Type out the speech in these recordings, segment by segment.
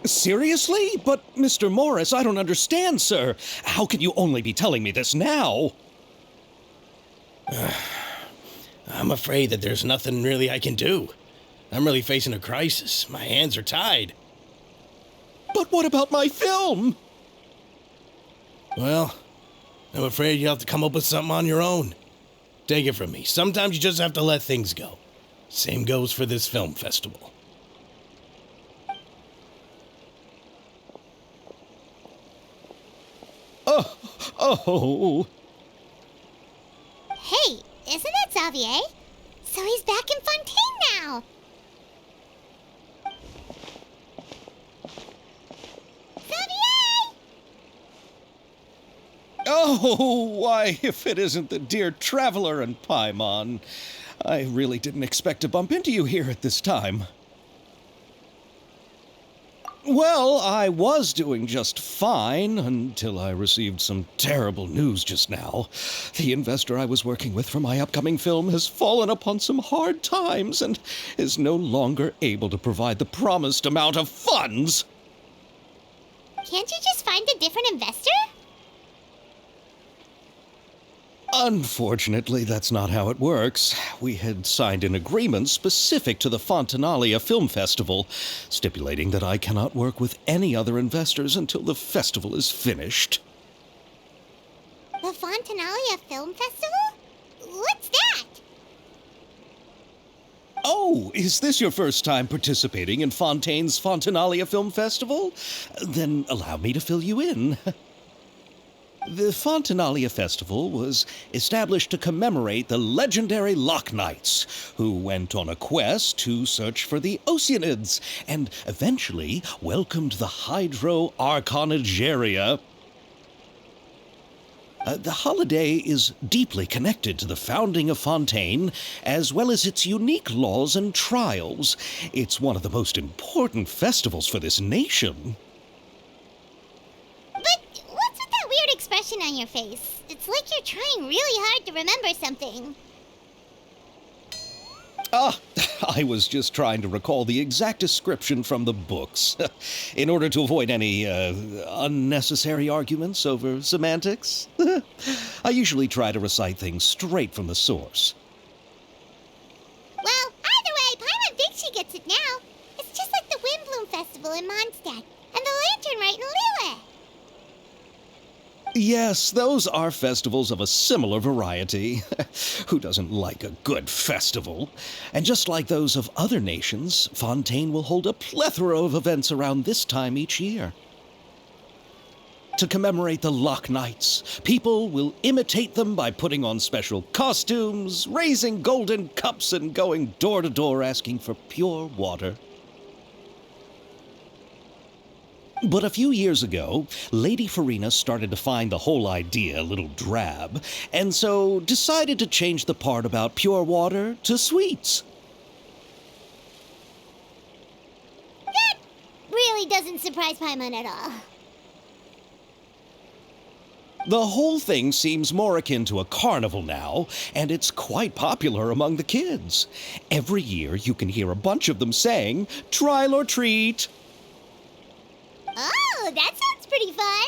Seriously? But, Mr. Morris, I don't understand, sir. How can you only be telling me this now? I'm afraid that there's nothing really I can do. I'm really facing a crisis. My hands are tied. But what about my film? Well, I'm afraid you'll have to come up with something on your own. Take it from me. Sometimes you just have to let things go. Same goes for this film festival. Oh. Hey, isn't that Xavier? So he's back in Fontaine now. Xavier! Oh, why, if it isn't the dear traveler and Pаймon. I really didn't expect to bump into you here at this time. Well, I was doing just fine until I received some terrible news just now. The investor I was working with for my upcoming film has fallen upon some hard times and is no longer able to provide the promised amount of funds. Can't you just find a different investor? Unfortunately, that's not how it works. We had signed an agreement specific to the Fontinalia Film Festival, stipulating that I cannot work with any other investors until the festival is finished. The Fontinalia Film Festival? What's that? Oh, is this your first time participating in Fontaine's Fontinalia Film Festival? Then allow me to fill you in. The Fontinalia Festival was established to commemorate the legendary Loch Knights, who went on a quest to search for the Oceanids and eventually welcomed the Hydro Archonigeria. The holiday is deeply connected to the founding of Fontaine, as well as its unique laws and trials. It's one of the most important festivals for this nation. Weird expression on your face. It's like you're trying really hard to remember something. I was just trying to recall the exact description from the books, in order to avoid any unnecessary arguments over semantics. I usually try to recite things straight from the source. Well, either way, Pаймon thinks she gets it now. It's just like the Windbloom Festival in Mondstadt, and the Lantern Rite in Lille. Yes, those are festivals of a similar variety. Who doesn't like a good festival? And just like those of other nations, Fontaine will hold a plethora of events around this time each year. To commemorate the Loch Knights, people will imitate them by putting on special costumes, raising golden cups, and going door to door asking for pure water. But a few years ago, Lady Farina started to find the whole idea a little drab, and so decided to change the part about pure water to sweets. That really doesn't surprise Pаймon at all. The whole thing seems more akin to a carnival now, and it's quite popular among the kids. Every year you can hear a bunch of them saying, "Trial or treat." Oh, that sounds pretty fun.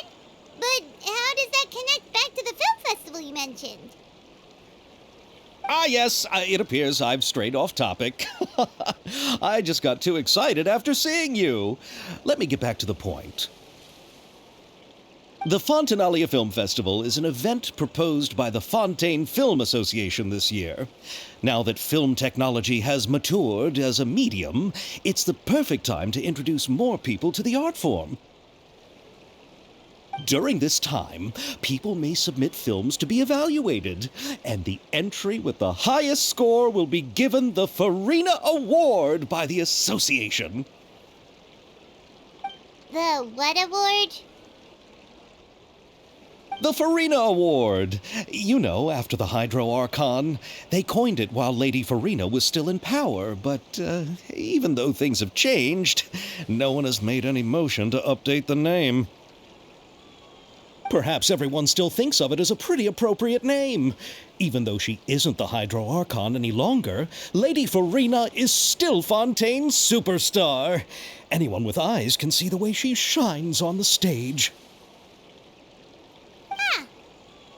But how does that connect back to the film festival you mentioned? Yes, it appears I've strayed off topic. I just got too excited after seeing you. Let me get back to the point. The Fontinalia Film Festival is an event proposed by the Fontaine Film Association this year. Now that film technology has matured as a medium, it's the perfect time to introduce more people to the art form. During this time, people may submit films to be evaluated, and the entry with the highest score will be given the Farina Award by the association. The what award? The Farina Award. You know, after the Hydro Archon. They coined it while Lady Farina was still in power, but even though things have changed, no one has made any motion to update the name. Perhaps everyone still thinks of it as a pretty appropriate name. Even though she isn't the Hydro Archon any longer, Lady Farina is still Fontaine's superstar. Anyone with eyes can see the way she shines on the stage. Huh.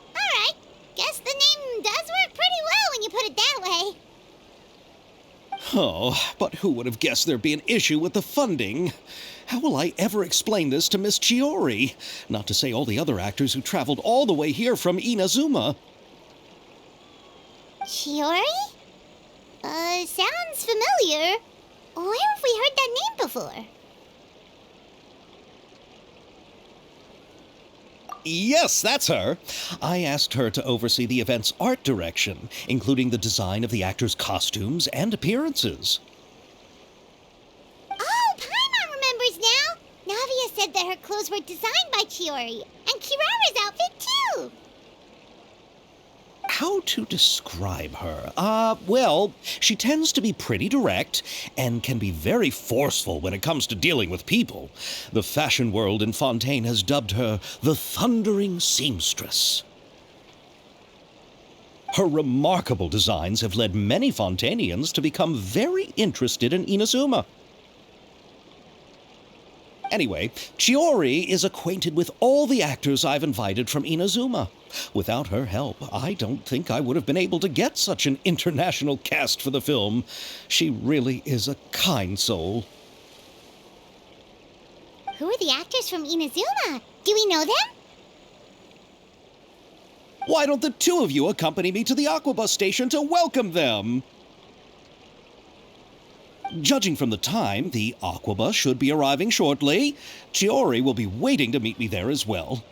Alright. Guess the name does work pretty well when you put it that way. Oh, but who would have guessed there'd be an issue with the funding? How will I ever explain this to Miss Chiori? Not to say all the other actors who traveled all the way here from Inazuma. Chiori? Sounds familiar. Where have we heard that name before? Yes, that's her. I asked her to oversee the event's art direction, including the design of the actors' costumes and appearances. Oh, Paimon remembers now! Navia said that her clothes were designed by Chiori, and Kirara's outfit too! How to describe her? Well, she tends to be pretty direct and can be very forceful when it comes to dealing with people. The fashion world in Fontaine has dubbed her the Thundering Seamstress. Her remarkable designs have led many Fontainians to become very interested in Inazuma. Anyway, Chiori is acquainted with all the actors I've invited from Inazuma. Without her help, I don't think I would have been able to get such an international cast for the film. She really is a kind soul. Who are the actors from Inazuma? Do we know them? Why don't the two of you accompany me to the Aquabus station to welcome them? Judging from the time, the Aquabus should be arriving shortly. Chiori will be waiting to meet me there as well.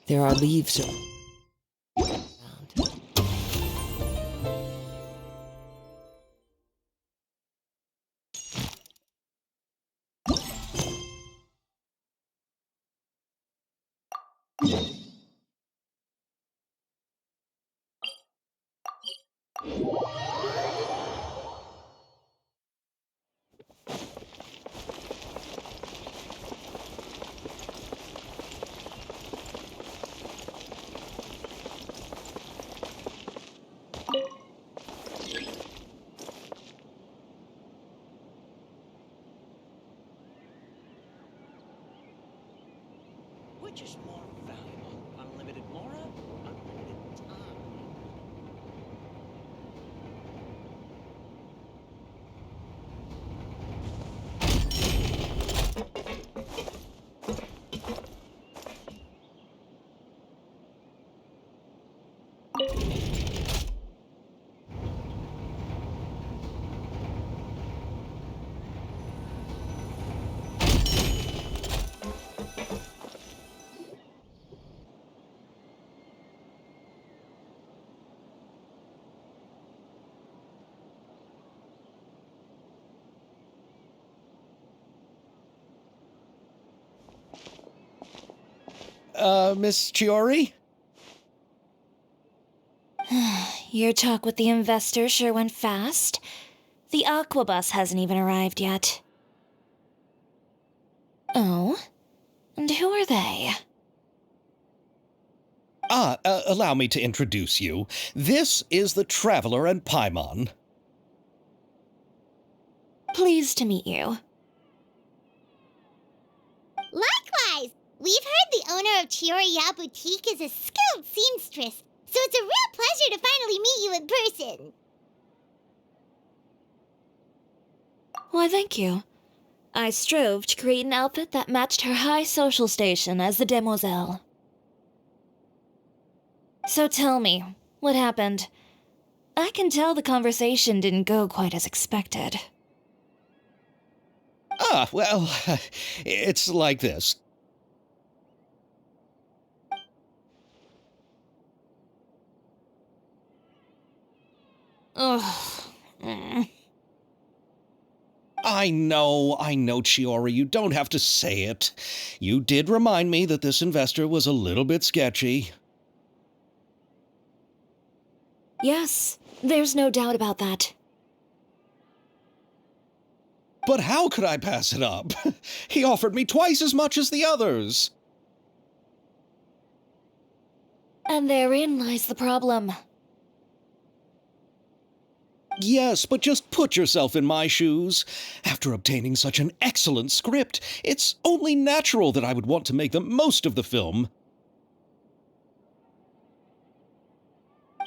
There are leaves around. Which is more valuable, unlimited Mora, unlimited time? Miss Chiori? Your talk with the investor sure went fast. The aquabus hasn't even arrived yet. Oh? And who are they? Allow me to introduce you. This is the Traveler and Pаймon. Pleased to meet you. Likewise! We've heard the owner of Chioriya Boutique is a skilled seamstress, so it's a real pleasure to finally meet you in person. Why, thank you. I strove to create an outfit that matched her high social station as the demoiselle. So tell me, what happened? I can tell the conversation didn't go quite as expected. Well, it's like this. Ugh. I know, Chiori, you don't have to say it. You did remind me that this investor was a little bit sketchy. Yes, there's no doubt about that. But how could I pass it up? He offered me twice as much as the others. And therein lies the problem. Yes, but just put yourself in my shoes. After obtaining such an excellent script, it's only natural that I would want to make the most of the film.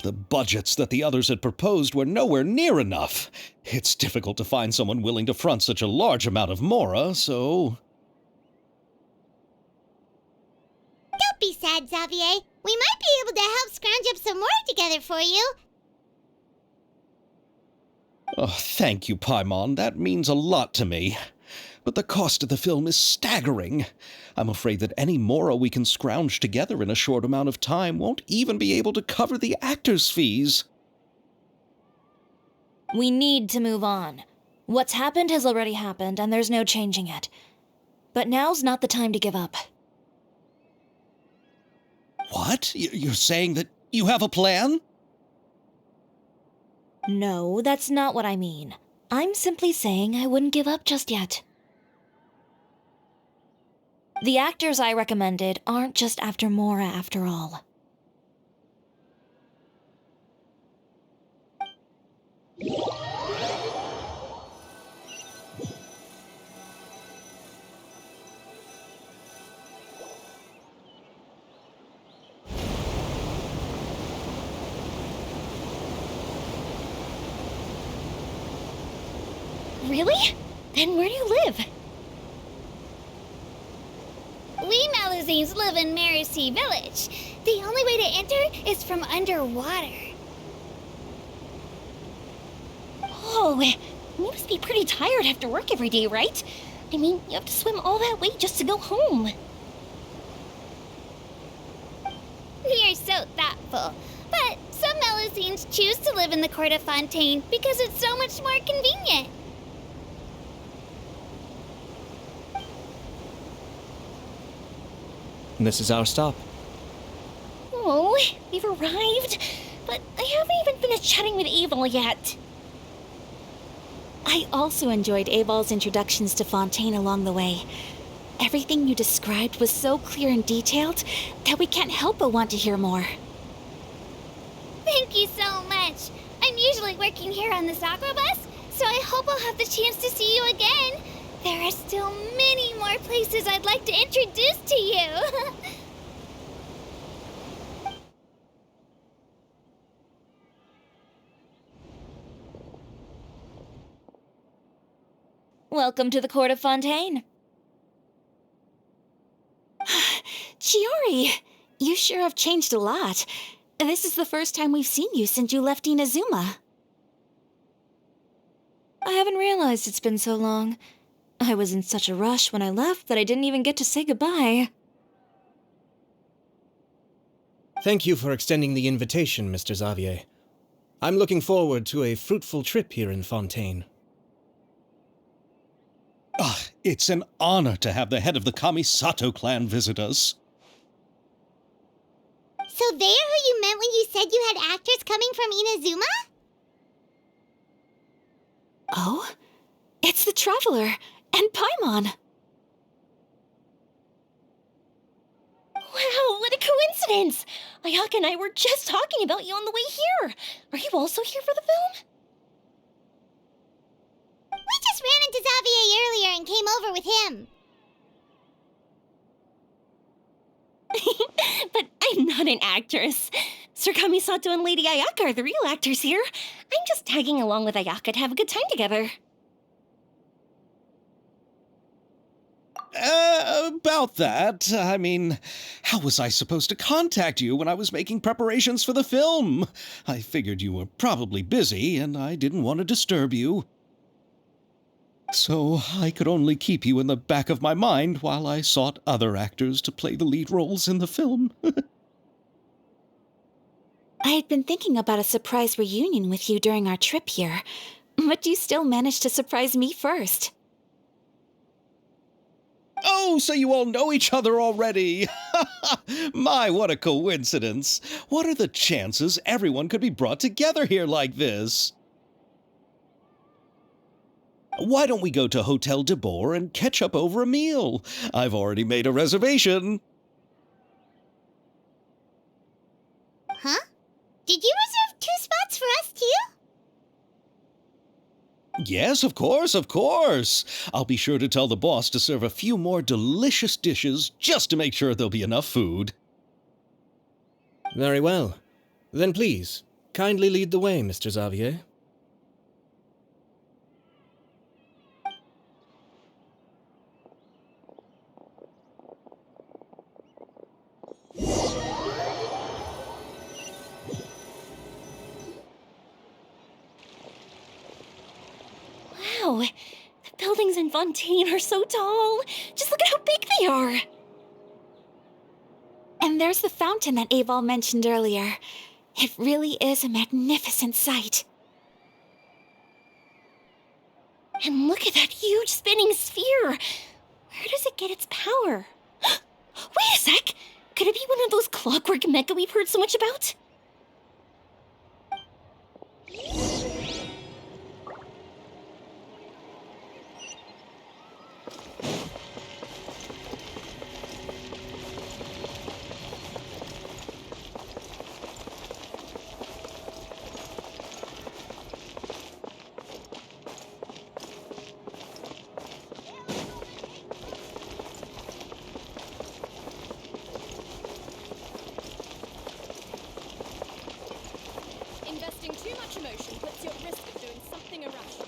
The budgets that the others had proposed were nowhere near enough. It's difficult to find someone willing to front such a large amount of mora, so... Don't be sad, Xavier. We might be able to help scrounge up some more together for you. Oh, thank you, Pаймon. That means a lot to me. But the cost of the film is staggering. I'm afraid that any mora we can scrounge together in a short amount of time won't even be able to cover the actors' fees. We need to move on. What's happened has already happened, and there's no changing it. But now's not the time to give up. What? You're saying that you have a plan? No, that's not what I mean. I'm simply saying I wouldn't give up just yet. The actors I recommended aren't just after mora after all. Really? Then where do you live? We Melusines live in Mercy Village. The only way to enter is from underwater. Oh, you must be pretty tired after work every day, right? I mean, you have to swim all that way just to go home. We are so thoughtful. But some Melusines choose to live in the court of Fontaine because it's so much more convenient. This is our stop. Oh, we've arrived, but I haven't even finished chatting with Abel yet. I also enjoyed Abel's introductions to Fontaine along the way. Everything you described was so clear and detailed that we can't help but want to hear more. Thank you so much. I'm usually working here on this aquabus, so I hope I'll have the chance to see you again. There are still many more places I'd like to introduce to you. Welcome to the court of Fontaine. Chiori, you sure have changed a lot. This is the first time we've seen you since you left Inazuma. I haven't realized it's been so long. I was in such a rush when I left that I didn't even get to say goodbye. Thank you for extending the invitation, Mr. Xavier. I'm looking forward to a fruitful trip here in Fontaine. It's an honor to have the head of the Kamisato clan visit us. So they're who you meant when you said you had actors coming from Inazuma? Oh? It's the Traveler and Paimon. Wow, what a coincidence! Ayaka and I were just talking about you on the way here. Are you also here for the film? We just ran into Xavier earlier and came over with him. But I'm not an actress. Sir Kamisato and Lady Ayaka are the real actors here. I'm just tagging along with Ayaka to have a good time together. About that, I mean, how was I supposed to contact you when I was making preparations for the film? I figured you were probably busy, and I didn't want to disturb you. So I could only keep you in the back of my mind while I sought other actors to play the lead roles in the film. I had been thinking about a surprise reunion with you during our trip here, but you still managed to surprise me first. Oh, so you all know each other already! My, what a coincidence! What are the chances everyone could be brought together here like this? Why don't we go to Hotel de Boer and catch up over a meal? I've already made a reservation. Huh? Did you reserve 2 spots for us too? Yes, of course, of course. I'll be sure to tell the boss to serve a few more delicious dishes just to make sure there'll be enough food. Very well. Then please, kindly lead the way, Mr. Xavier. Wow, the buildings in Fontaine are so tall. Just look at how big they are. And there's the fountain that Aval mentioned earlier. It really is a magnificent sight. And look at that huge spinning sphere. Where does it get its power? Wait a sec! Could it be one of those clockwork mecha we've heard so much about? Investing too much emotion puts you at risk of doing something irrational.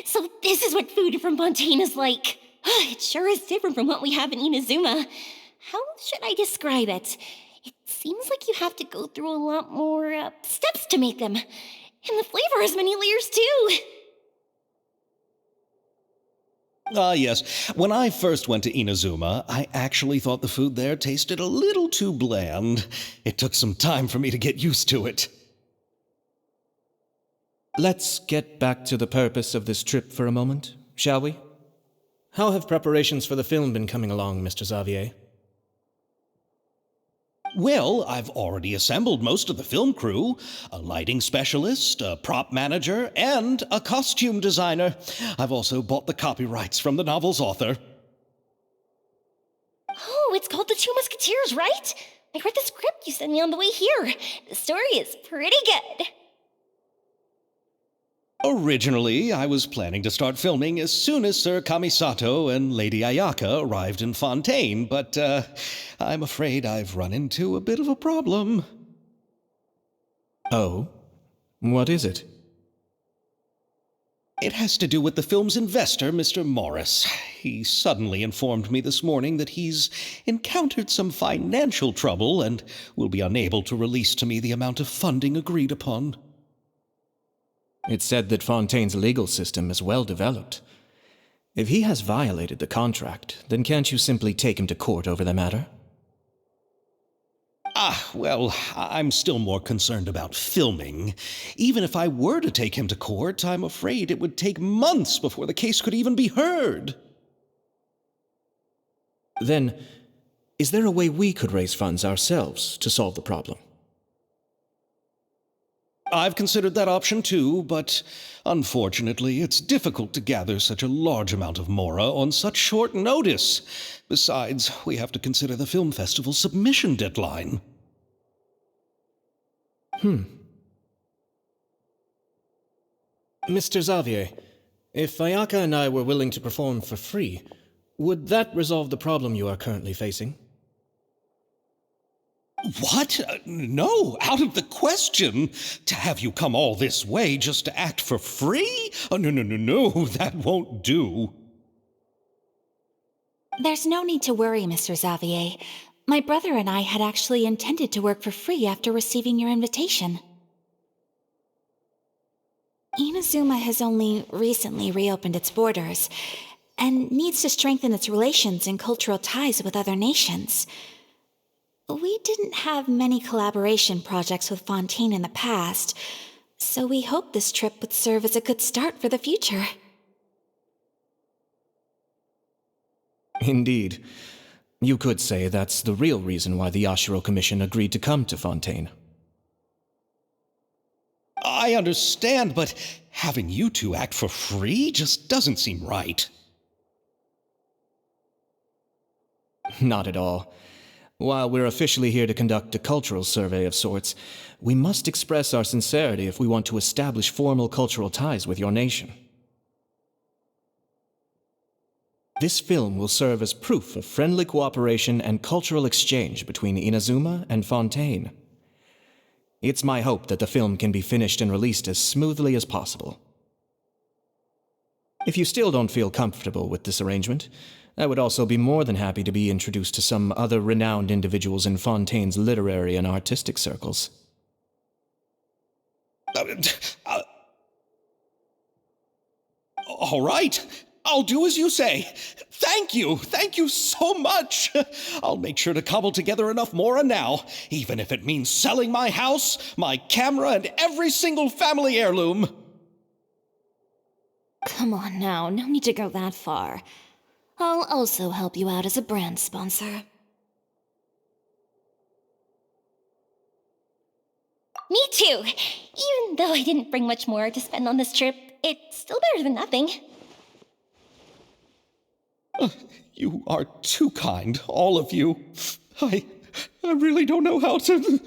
So this is what food from Fontaine is like. It sure is different from what we have in Inazuma. How should I describe it? It seems like you have to go through a lot more steps to make them. And the flavor has many layers too. Yes. When I first went to Inazuma, I actually thought the food there tasted a little too bland. It took some time for me to get used to it. Let's get back to the purpose of this trip for a moment, shall we? How have preparations for the film been coming along, Mr. Xavier? Well, I've already assembled most of the film crew, a lighting specialist, a prop manager, and a costume designer. I've also bought the copyrights from the novel's author. Oh, it's called The Two Musketeers, right? I read the script you sent me on the way here. The story is pretty good. Originally, I was planning to start filming as soon as Sir Kamisato and Lady Ayaka arrived in Fontaine, but I'm afraid I've run into a bit of a problem. Oh? What is it? It has to do with the film's investor, Mr. Morris. He suddenly informed me this morning that he's encountered some financial trouble and will be unable to release to me the amount of funding agreed upon. It's said that Fontaine's legal system is well developed. If he has violated the contract, then can't you simply take him to court over the matter? Well, I'm still more concerned about filming. Even if I were to take him to court, I'm afraid it would take months before the case could even be heard. Then, is there a way we could raise funds ourselves to solve the problem? I've considered that option too, but unfortunately, it's difficult to gather such a large amount of mora on such short notice. Besides, we have to consider the film festival's submission deadline. Mr. Xavier, if Ayaka and I were willing to perform for free, would that resolve the problem you are currently facing? What? No, out of the question. To have you come all this way just to act for free? Oh, no, that won't do. There's no need to worry, Mr. Xavier. My brother and I had actually intended to work for free after receiving your invitation. Inazuma has only recently reopened its borders, and needs to strengthen its relations and cultural ties with other nations. We didn't have many collaboration projects with Fontaine in the past, so we hoped this trip would serve as a good start for the future. Indeed. You could say that's the real reason why the Yashiro Commission agreed to come to Fontaine. I understand, but having you two act for free just doesn't seem right. Not at all. While we're officially here to conduct a cultural survey of sorts, we must express our sincerity if we want to establish formal cultural ties with your nation. This film will serve as proof of friendly cooperation and cultural exchange between Inazuma and Fontaine. It's my hope that the film can be finished and released as smoothly as possible. If you still don't feel comfortable with this arrangement, I would also be more than happy to be introduced to some other renowned individuals in Fontaine's literary and artistic circles. All right. I'll do as you say. Thank you so much. I'll make sure to cobble together enough mora now, even if it means selling my house, my camera, and every single family heirloom. Come on now, no need to go that far. I'll also help you out as a brand sponsor. Me too! Even though I didn't bring much more to spend on this trip, it's still better than nothing. You are too kind, all of you. I really don't know how to...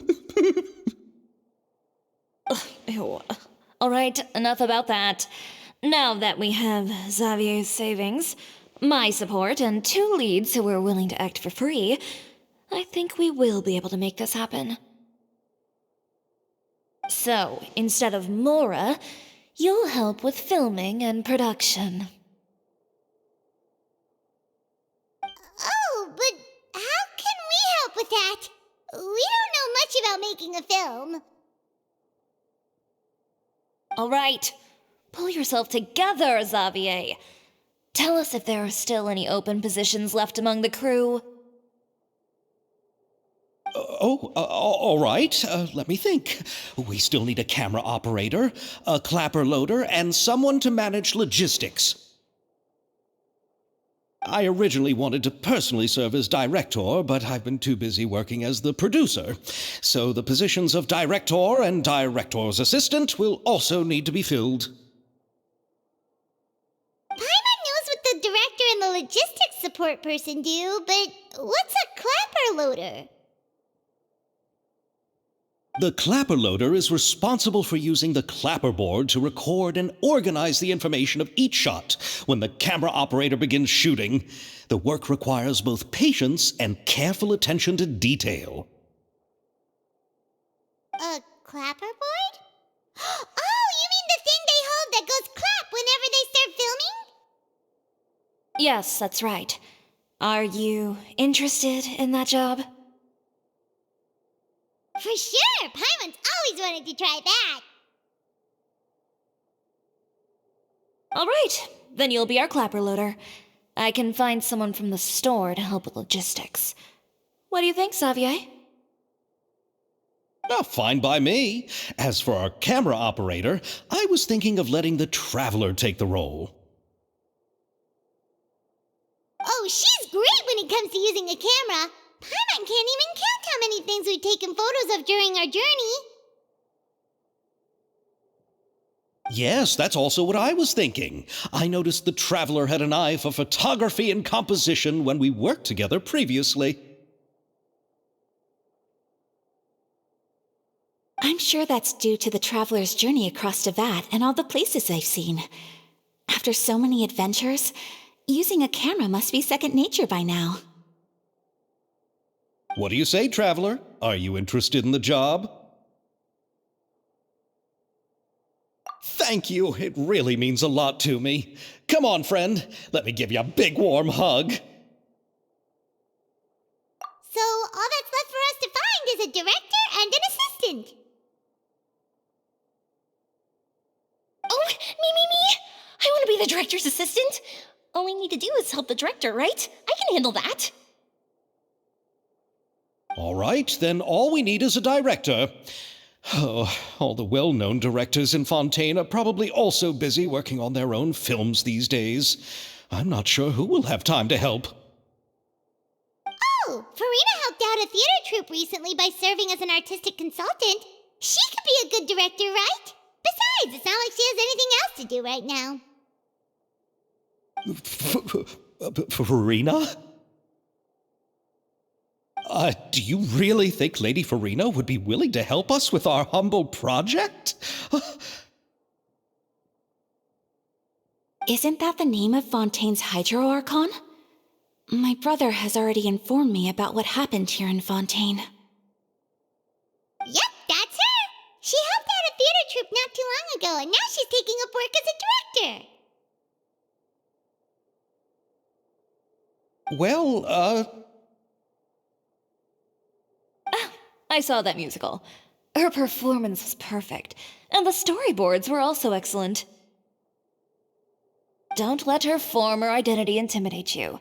Ew. All right, enough about that. Now that we have Xavier's savings, my support, and 2 leads who are willing to act for free, I think we will be able to make this happen. So, instead of mora, you'll help with filming and production. Oh, but how can we help with that? We don't know much about making a film. All right, pull yourself together, Xavier. Tell us if there are still any open positions left among the crew. All right. Let me think. We still need a camera operator, a clapper loader, and someone to manage logistics. I originally wanted to personally serve as director, but I've been too busy working as the producer. So the positions of director and director's assistant will also need to be filled. Pаймon knows what the director and the logistics support person do, but what's a clapper loader? The clapper loader is responsible for using the clapper board to record and organize the information of each shot when the camera operator begins shooting. The work requires both patience and careful attention to detail. A clapper board? Oh, you mean the thing they hold that goes clap whenever they start filming? Yes, that's right. Are you interested in that job? For sure! Paimon's always wanted to try that! All right, then you'll be our clapper loader. I can find someone from the store to help with logistics. What do you think, Xavier? Oh, fine by me. As for our camera operator, I was thinking of letting the Traveler take the role. Oh, she's great when it comes to using a camera. Pаймon can't even count how many things we've taken photos of during our journey. Yes, that's also what I was thinking. I noticed the Traveler had an eye for photography and composition when we worked together previously. I'm sure that's due to the traveler's journey across Devat and all the places they've seen. After so many adventures, using a camera must be second nature by now. What do you say, Traveler? Are you interested in the job? Thank you. It really means a lot to me. Come on, friend. Let me give you a big warm hug. So all that's left for us to find is a director and an assistant. Oh, me! I want to be the director's assistant. All we need to do is help the director, right? I can handle that. All right, then all we need is a director. Oh, all the well-known directors in Fonteine are probably also busy working on their own films these days. I'm not sure who will have time to help. Oh, Farina helped out a theater troupe recently by serving as an artistic consultant. She could be a good director, right? Besides, it's not like she has anything else to do right now. Farina? Do you really think Lady Farina would be willing to help us with our humble project? Isn't that the name of Fontaine's Hydro-Archon? My brother has already informed me about what happened here in Fontaine. Yep, that's her. She helped out a theater troupe not too long ago, and now she's taking up work as a director. Well, I saw that musical. Her performance was perfect, and the storyboards were also excellent. Don't let her form or identity intimidate you.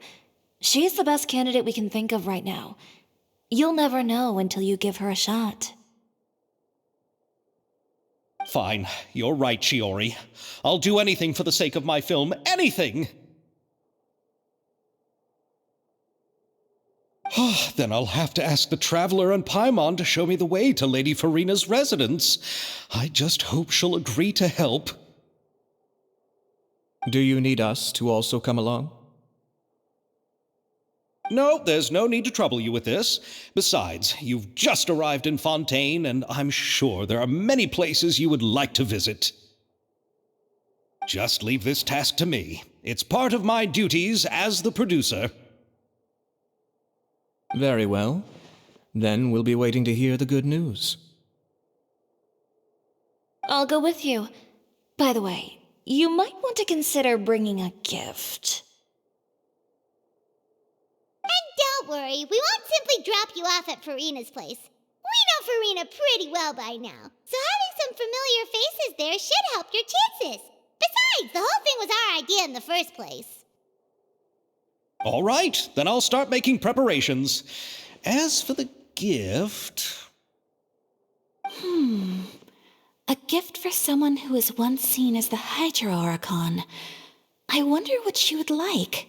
She's the best candidate we can think of right now. You'll never know until you give her a shot. Fine. You're right, Shiori. I'll do anything for the sake of my film. Anything! Then I'll have to ask the Traveler and Pаймon to show me the way to Lady Farina's residence. I just hope she'll agree to help. Do you need us to also come along? No, there's no need to trouble you with this. Besides, you've just arrived in Fontaine, and I'm sure there are many places you would like to visit. Just leave this task to me. It's part of my duties as the producer. Very well. Then we'll be waiting to hear the good news. I'll go with you. By the way, you might want to consider bringing a gift. And don't worry, we won't simply drop you off at Farina's place. We know Farina pretty well by now, so having some familiar faces there should help your chances. Besides, the whole thing was our idea in the first place. All right, then I'll start making preparations. As for the gift... A gift for someone who was once seen as the Hydro-Archon. I wonder what she would like.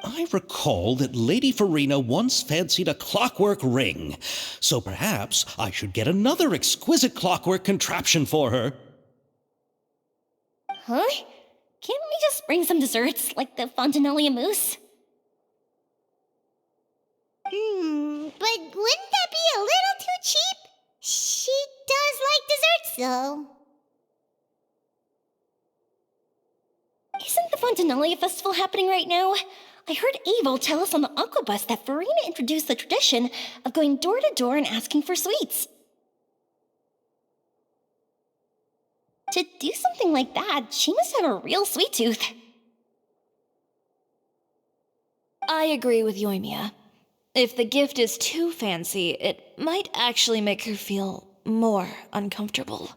I recall that Lady Farina once fancied a clockwork ring, so perhaps I should get another exquisite clockwork contraption for her. Huh? Can't we just bring some desserts, like the Fondinalia mousse? But wouldn't that be a little too cheap? She does like desserts, though. Isn't the Fondinalia festival happening right now? I heard Abel tell us on the Aquabus that Farina introduced the tradition of going door to door and asking for sweets. To do something like that, she must have a real sweet tooth. I agree with Yoimiya. If the gift is too fancy, it might actually make her feel more uncomfortable.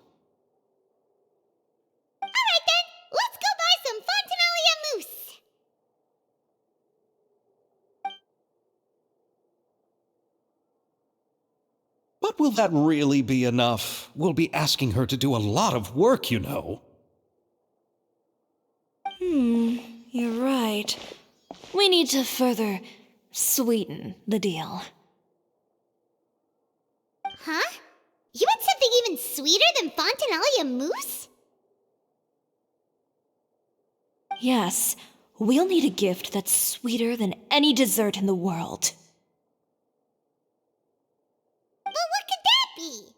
Alright, But will that really be enough? We'll be asking her to do a lot of work, you know. You're right. We need to further sweeten the deal. Huh? You want something even sweeter than Fontinalia mousse? Yes, we'll need a gift that's sweeter than any dessert in the world. Well, what could that be?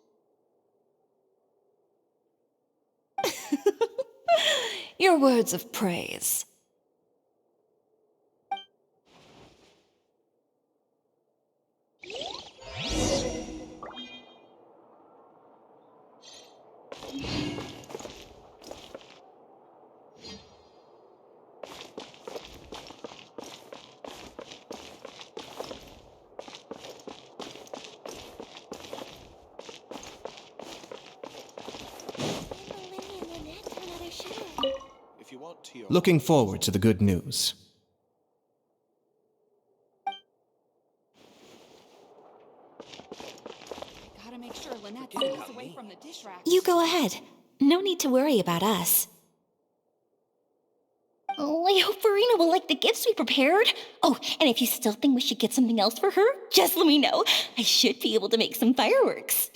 Your words of praise. Looking forward to the good news. Gotta make sure Lynette stays away from the dish rack. You go ahead. No need to worry about us. Oh, I hope Farina will like the gifts we prepared. Oh, and if you still think we should get something else for her, just let me know. I should be able to make some fireworks.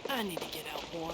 I need to get out more.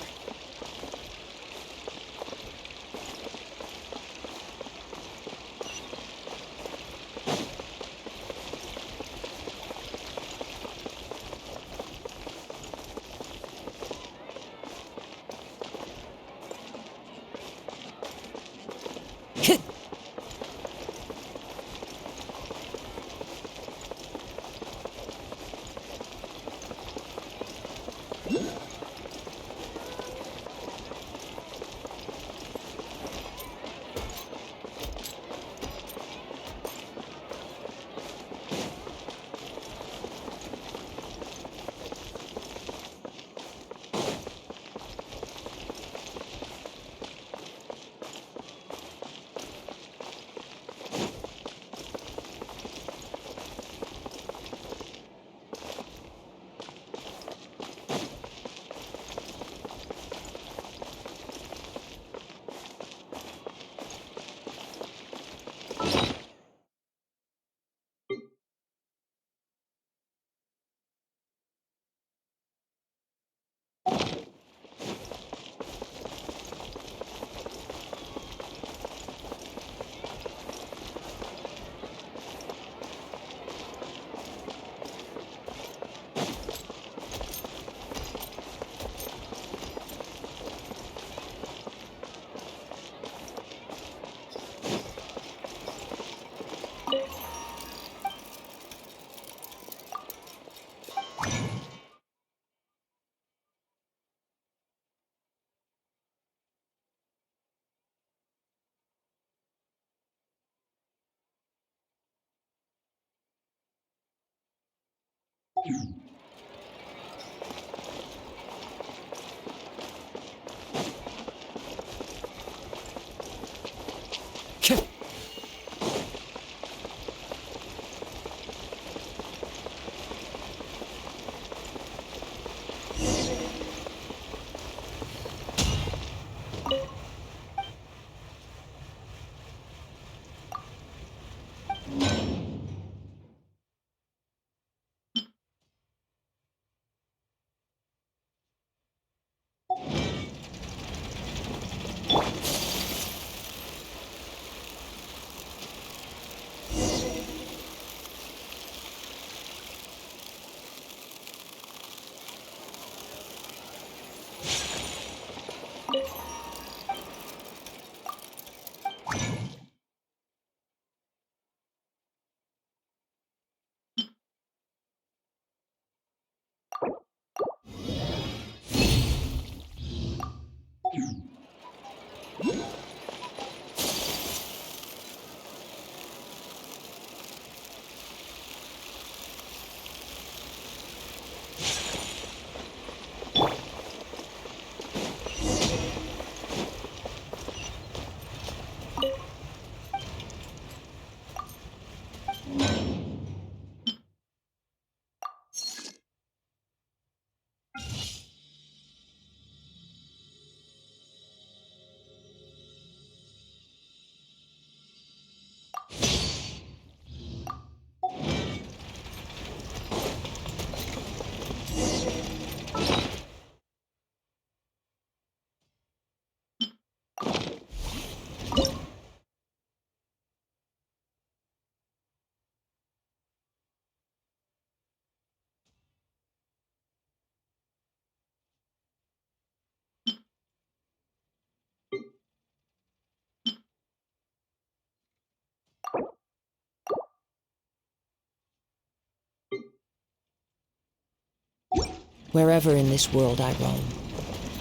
Wherever in this world I roam,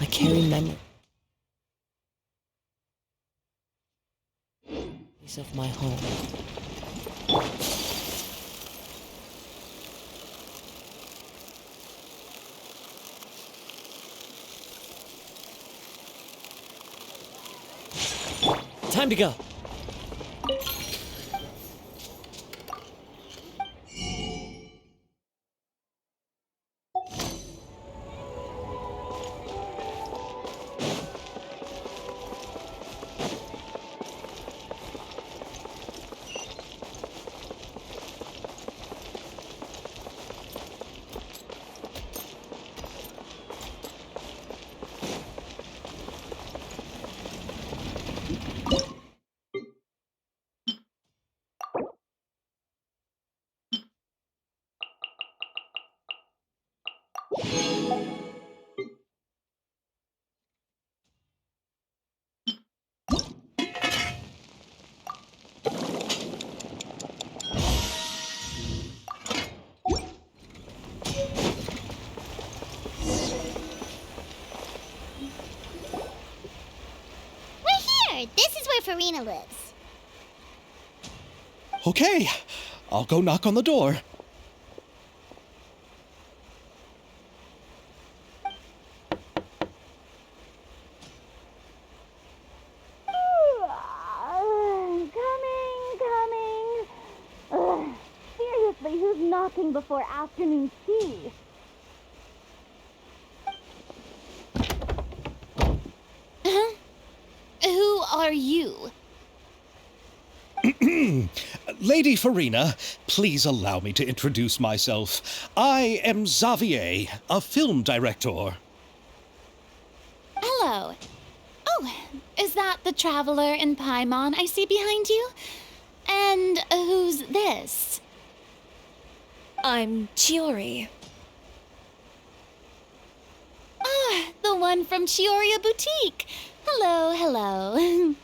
I carry memories of my home. Time to go. This is where Farina lives. Okay, I'll go knock on the door. Coming. Seriously, who's knocking before afternoon tea? Who are you? Lady Farina, please allow me to introduce myself. I am Xavier, a film director. Hello. Oh, is that the traveler in Pаймon I see behind you? And who's this? I'm Chiori. Ah, the one from Chioria Boutique. Hello, hello.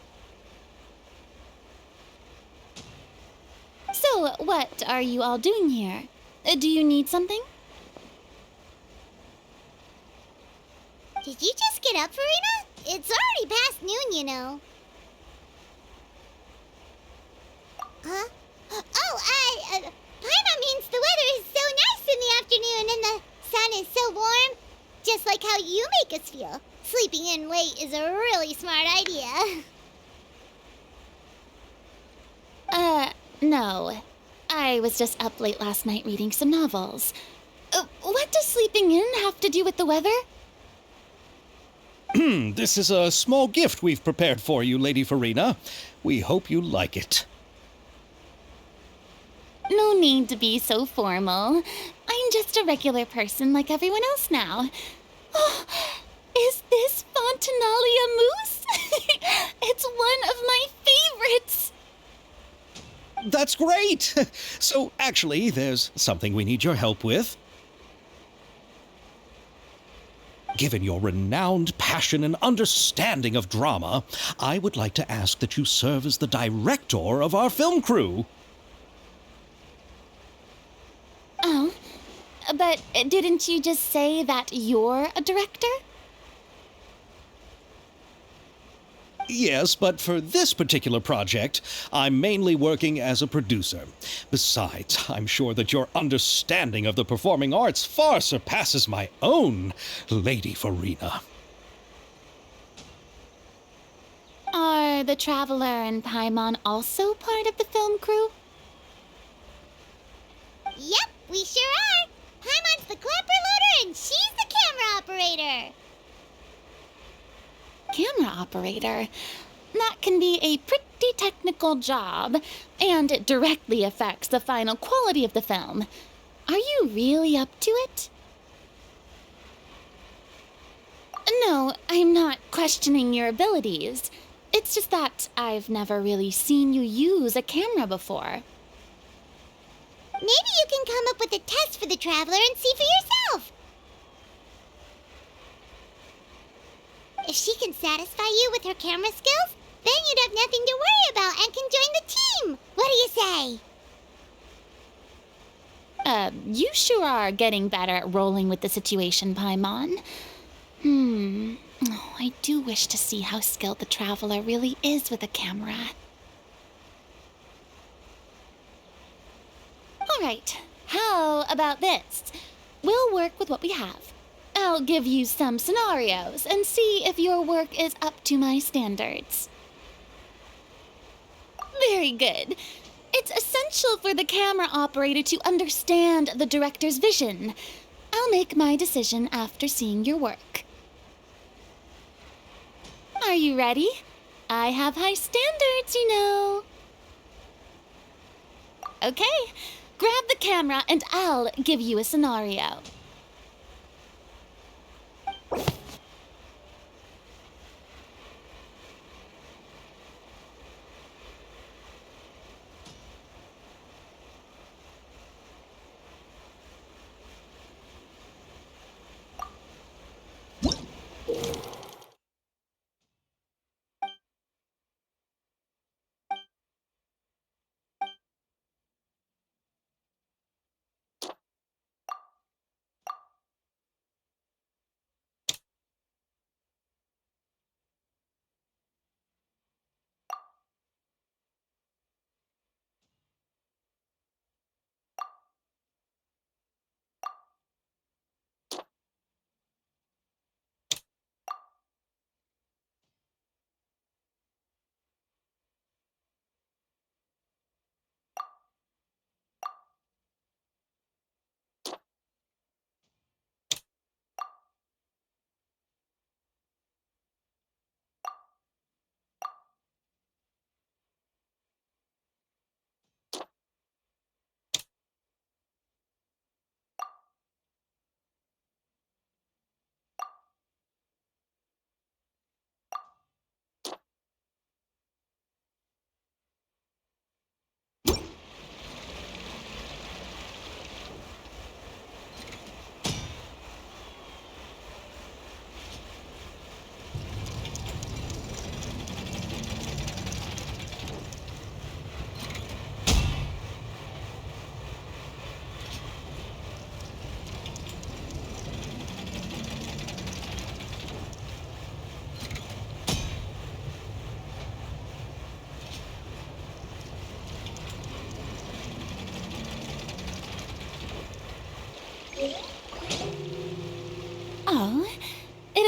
So, what are you all doing here? Do you need something? Did you just get up, Farina? It's already past noon, you know. Huh? Oh, Paimon means the weather is so nice in the afternoon and the sun is so warm. Just like how you make us feel. Sleeping in late is a really smart idea. No. I was just up late last night reading some novels. What does sleeping in have to do with the weather? This is a small gift we've prepared for you, Lady Farina. We hope you like it. No need to be so formal. I'm just a regular person like everyone else now. Oh, is this Fontinalia mousse? It's one of my favorites. That's great! So, actually, there's something we need your help with. Given your renowned passion and understanding of drama, I would like to ask that you serve as the director of our film crew. Oh, but didn't you just say that you're a director? Yes, but for this particular project, I'm mainly working as a producer. Besides, I'm sure that your understanding of the performing arts far surpasses my own, Lady Farina. Are the Traveler and Paimon also part of the film crew? Yep, we sure are. Paimon's the clapper loader and she's the camera operator. Camera operator. That can be a pretty technical job, and it directly affects the final quality of the film. Are you really up to it? No, I'm not questioning your abilities. It's just that I've never really seen you use a camera before. Maybe you can come up with a test for the Traveler and see for yourself. If she can satisfy you with her camera skills, then you'd have nothing to worry about and can join the team. What do you say? You sure are getting better at rolling with the situation, Paimon. Oh, I do wish to see how skilled the Traveler really is with a camera. All right, how about this? We'll work with what we have. I'll give you some scenarios and see if your work is up to my standards. Very good. It's essential for the camera operator to understand the director's vision. I'll make my decision after seeing your work. Are you ready? I have high standards, you know. Okay, grab the camera and I'll give you a scenario.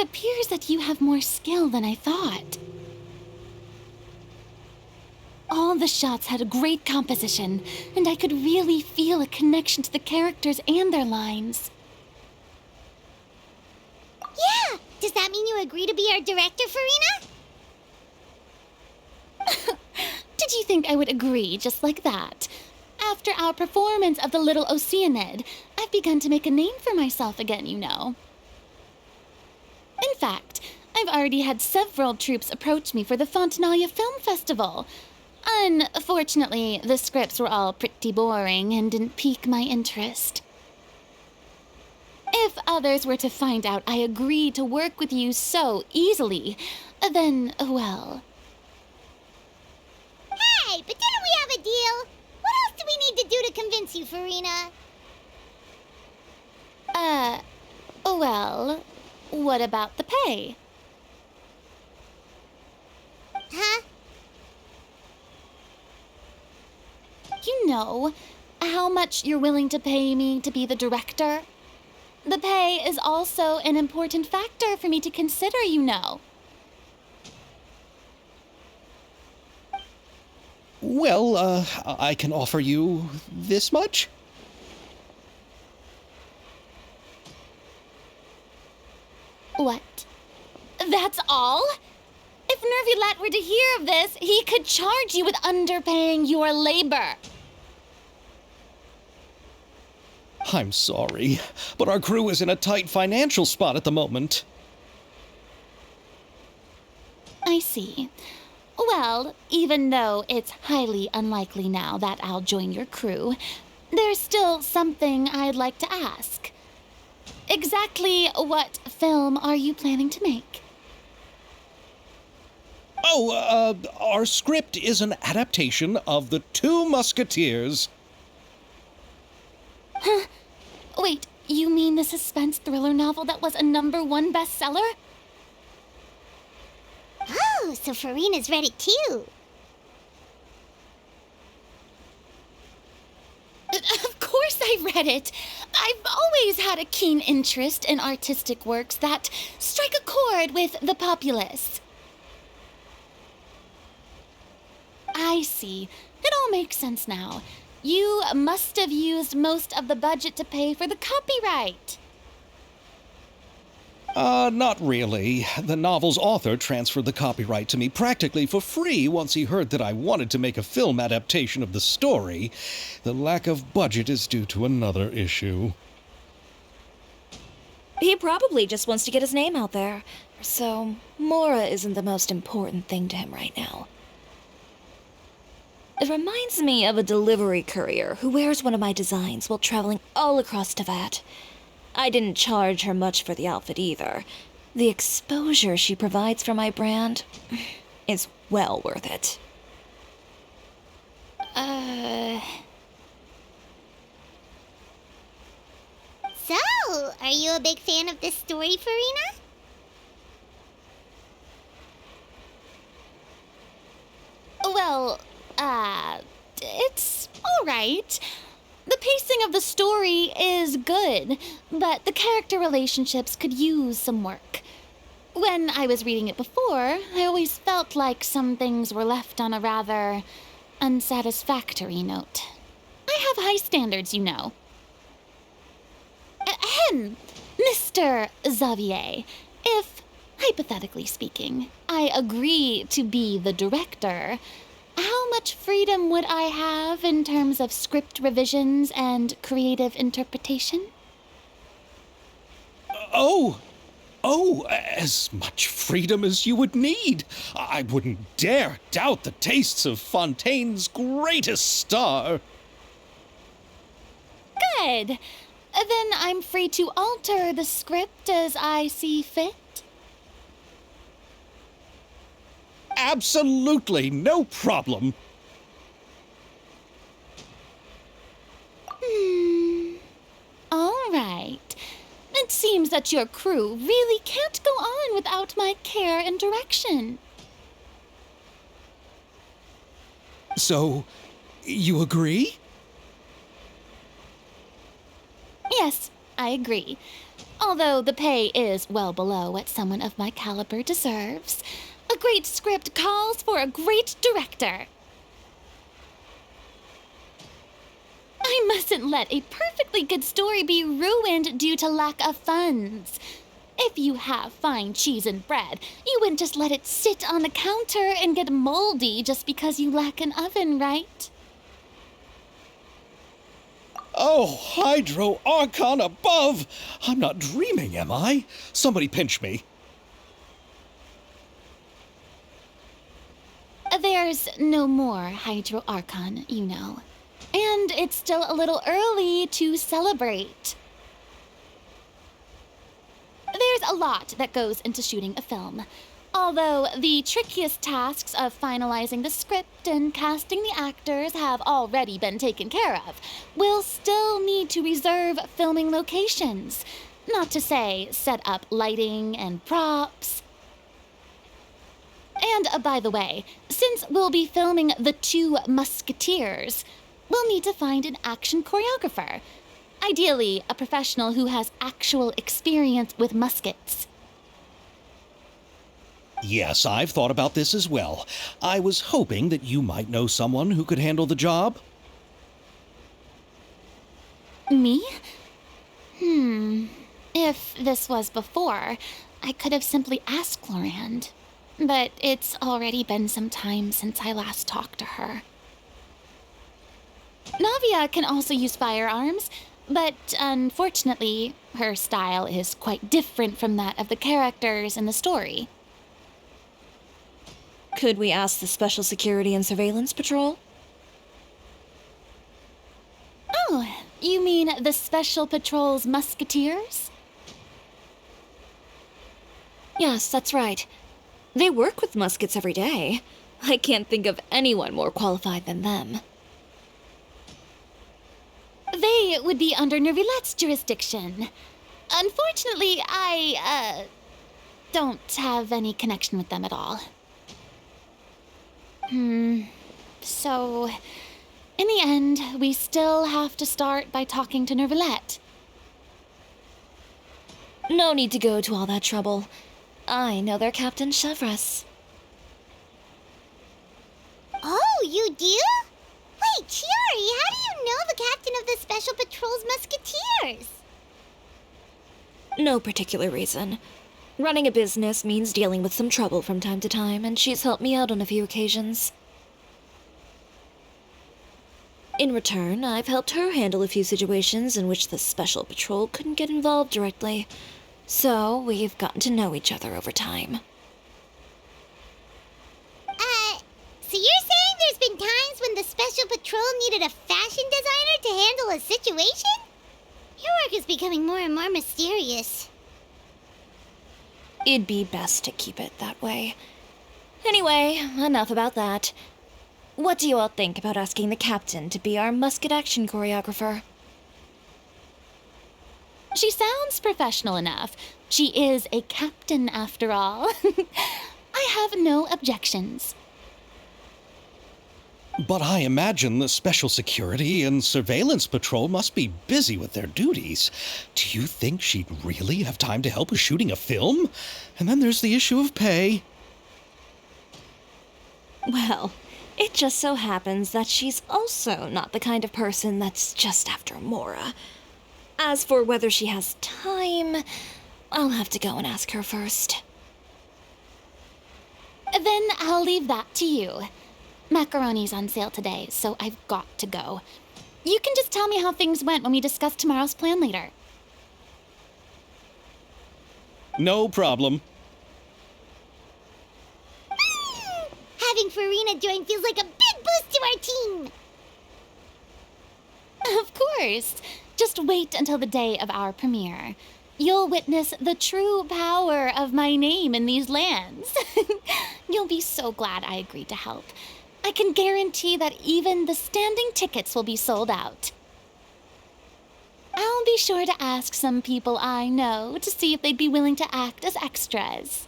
appears that you have more skill than I thought. All the shots had a great composition, and I could really feel a connection to the characters and their lines. Yeah! Does that mean you agree to be our director, Farina? Did you think I would agree just like that? After our performance of The Little Oceanid, I've begun to make a name for myself again, you know. In fact, I've already had several troupes approach me for the Fontinalia Film Festival. Unfortunately, the scripts were all pretty boring and didn't pique my interest. If others were to find out I agreed to work with you so easily, then, well... Hey, but didn't we have a deal? What else do we need to do to convince you, Farina? Well, what about the pay? Huh? You know, how much you're willing to pay me to be the director? The pay is also an important factor for me to consider, you know. Well, I can offer you this much? What? That's all? If Nervilat were to hear of this, he could charge you with underpaying your labor. I'm sorry, but our crew is in a tight financial spot at the moment. I see. Well, even though it's highly unlikely now that I'll join your crew, there's still something I'd like to ask. Exactly what film are you planning to make? Oh, our script is an adaptation of The Two Musketeers. Huh? Wait, you mean the suspense thriller novel that was a #1 bestseller? Oh, so Farina's read it too. Of course I read it. I've always had a keen interest in artistic works that strike a chord with the populace. I see. It all makes sense now. You must have used most of the budget to pay for the copyright. Not really. The novel's author transferred the copyright to me practically for free once he heard that I wanted to make a film adaptation of the story. The lack of budget is due to another issue. He probably just wants to get his name out there. So, Mora isn't the most important thing to him right now. It reminds me of a delivery courier who wears one of my designs while traveling all across Teyvat. I didn't charge her much for the outfit either. The exposure she provides for my brand is well worth it. So, are you a big fan of this story, Farina? Well, it's all right. The pacing of the story is good, but the character relationships could use some work. When I was reading it before, I always felt like some things were left on a rather unsatisfactory note. I have high standards, you know. Ahem, Mr. Xavier, if, hypothetically speaking, I agree to be the director, how much freedom would I have in terms of script revisions and creative interpretation? Oh, as much freedom as you would need. I wouldn't dare doubt the tastes of Fontaine's greatest star. Good. Then I'm free to alter the script as I see fit. Absolutely, no problem. All right. It seems that your crew really can't go on without my care and direction. So, you agree? Yes, I agree. Although the pay is well below what someone of my caliber deserves. A great script calls for a great director. I mustn't let a perfectly good story be ruined due to lack of funds. If you have fine cheese and bread, you wouldn't just let it sit on the counter and get moldy just because you lack an oven, right? Oh, Hydro Archon above! I'm not dreaming, am I? Somebody pinch me. There's no more Hydro Archon, you know. And it's still a little early to celebrate. There's a lot that goes into shooting a film. Although the trickiest tasks of finalizing the script and casting the actors have already been taken care of, we'll still need to reserve filming locations. Not to say set up lighting and props. And by the way, since we'll be filming The Two Musketeers, we'll need to find an action choreographer. Ideally, a professional who has actual experience with muskets. Yes, I've thought about this as well. I was hoping that you might know someone who could handle the job. Me? If this was before, I could have simply asked Glorand. But it's already been some time since I last talked to her. Navia can also use firearms, but unfortunately, her style is quite different from that of the characters in the story. Could we ask the Special Security and Surveillance Patrol? Oh, you mean the Special Patrol's Musketeers? Yes, that's right. They work with muskets every day. I can't think of anyone more qualified than them. They would be under Nervilette's jurisdiction. Unfortunately, I, don't have any connection with them at all. So, in the end, we still have to start by talking to Nervilette. No need to go to all that trouble. I know their Captain Chevres. Oh, you do? Wait, Chiari, how do you know the captain of the Special Patrol's Musketeers? No particular reason. Running a business means dealing with some trouble from time to time, and she's helped me out on a few occasions. In return, I've helped her handle a few situations in which the Special Patrol couldn't get involved directly. So, we've gotten to know each other over time. So you're saying there's been times when the Special Patrol needed a fashion designer to handle a situation? Your work is becoming more and more mysterious. It'd be best to keep it that way. Anyway, enough about that. What do you all think about asking the captain to be our musket action choreographer? She sounds professional enough. She is a captain, after all. I have no objections. But I imagine the Special Security and Surveillance Patrol must be busy with their duties. Do you think she'd really have time to help with shooting a film? And then there's the issue of pay. Well, it just so happens that she's also not the kind of person that's just after Mora. As for whether she has time, I'll have to go and ask her first. Then I'll leave that to you. Macaroni's on sale today, so I've got to go. You can just tell me how things went when we discuss tomorrow's plan later. No problem. Having Farina join feels like a big boost to our team. Of course. Just wait until the day of our premiere. You'll witness the true power of my name in these lands. You'll be so glad I agreed to help. I can guarantee that even the standing tickets will be sold out. I'll be sure to ask some people I know to see if they'd be willing to act as extras.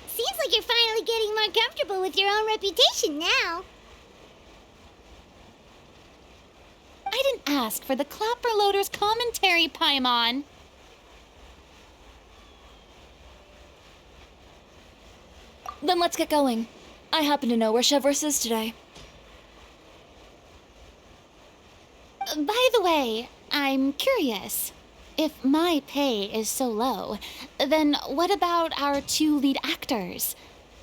Seems like you're finally getting more comfortable with your own reputation now. I didn't ask for the Clapperloader's commentary, Paimon. Then let's get going. I happen to know where Chevreuse is today. By the way, I'm curious. If my pay is so low, then what about our 2 lead actors?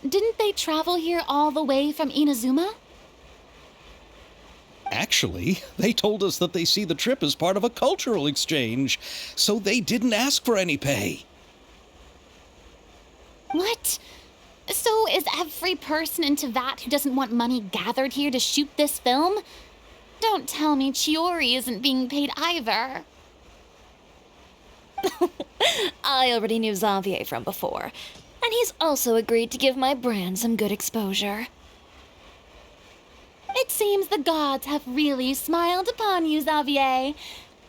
Didn't they travel here all the way from Inazuma? Actually, they told us that they see the trip as part of a cultural exchange, so they didn't ask for any pay. What? So is every person in Tevat who doesn't want money gathered here to shoot this film? Don't tell me Chiori isn't being paid either. I already knew Xavier from before, and he's also agreed to give my brand some good exposure. It seems the gods have really smiled upon you, Xavier.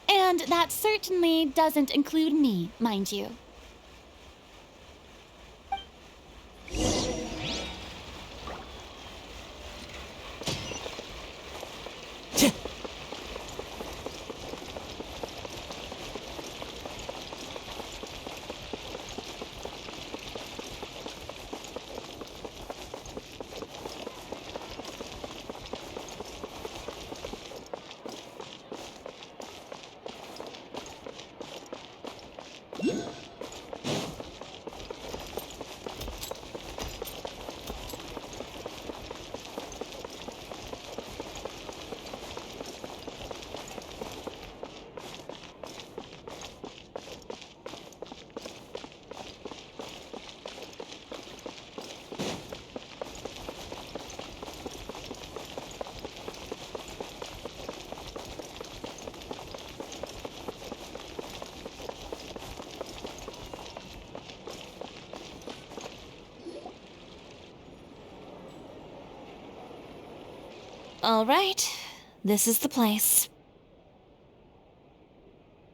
And that certainly doesn't include me, mind you. All right, this is the place.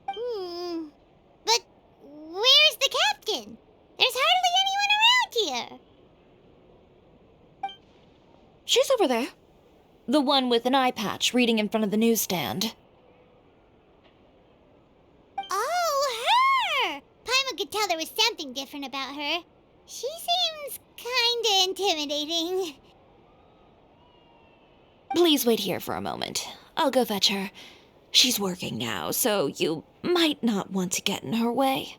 But where's the captain? There's hardly anyone around here. She's over there. The one with an eye patch reading in front of the newsstand. Oh, her! Paimon could tell there was something different about her. She seems kinda intimidating. Please wait here for a moment. I'll go fetch her. She's working now, so you might not want to get in her way.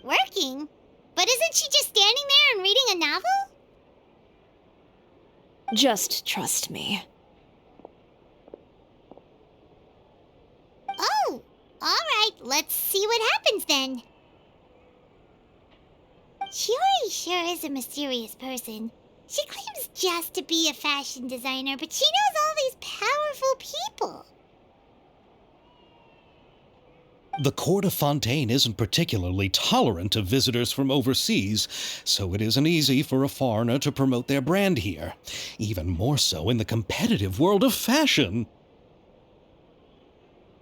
Working? But isn't she just standing there and reading a novel? Just trust me. Oh, alright, let's see what happens then. Chiori sure is a mysterious person. She claims just to be a fashion designer, but she knows all these powerful people. The court of Fonteigne isn't particularly tolerant of visitors from overseas, so it isn't easy for a foreigner to promote their brand here, even more so in the competitive world of fashion.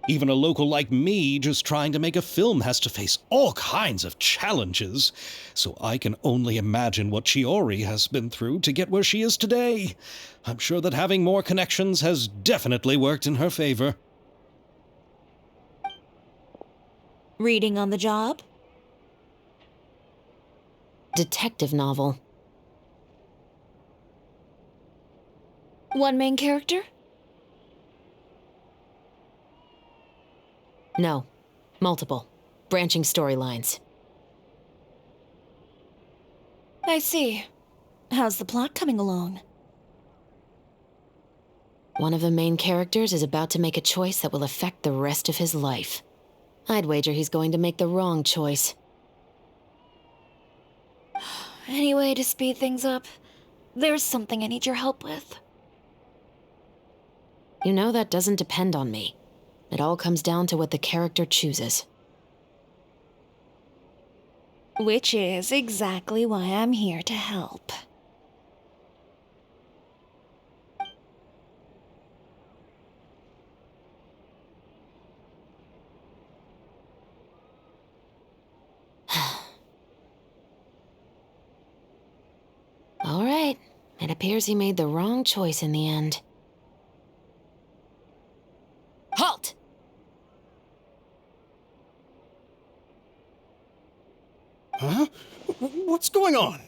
Even a local like me just trying to make a film has to face all kinds of challenges, so I can only imagine what Chiori has been through to get where she is today. I'm sure that having more connections has definitely worked in her favor. Reading on the job? Detective novel. One main character? No. Multiple. Branching storylines. I see. How's the plot coming along? One of the main characters is about to make a choice that will affect the rest of his life. I'd wager he's going to make the wrong choice. Any way to speed things up? There's something I need your help with. You know that doesn't depend on me. It all comes down to what the character chooses. Which is exactly why I'm here to help. All right. It appears he made the wrong choice in the end. What's going on?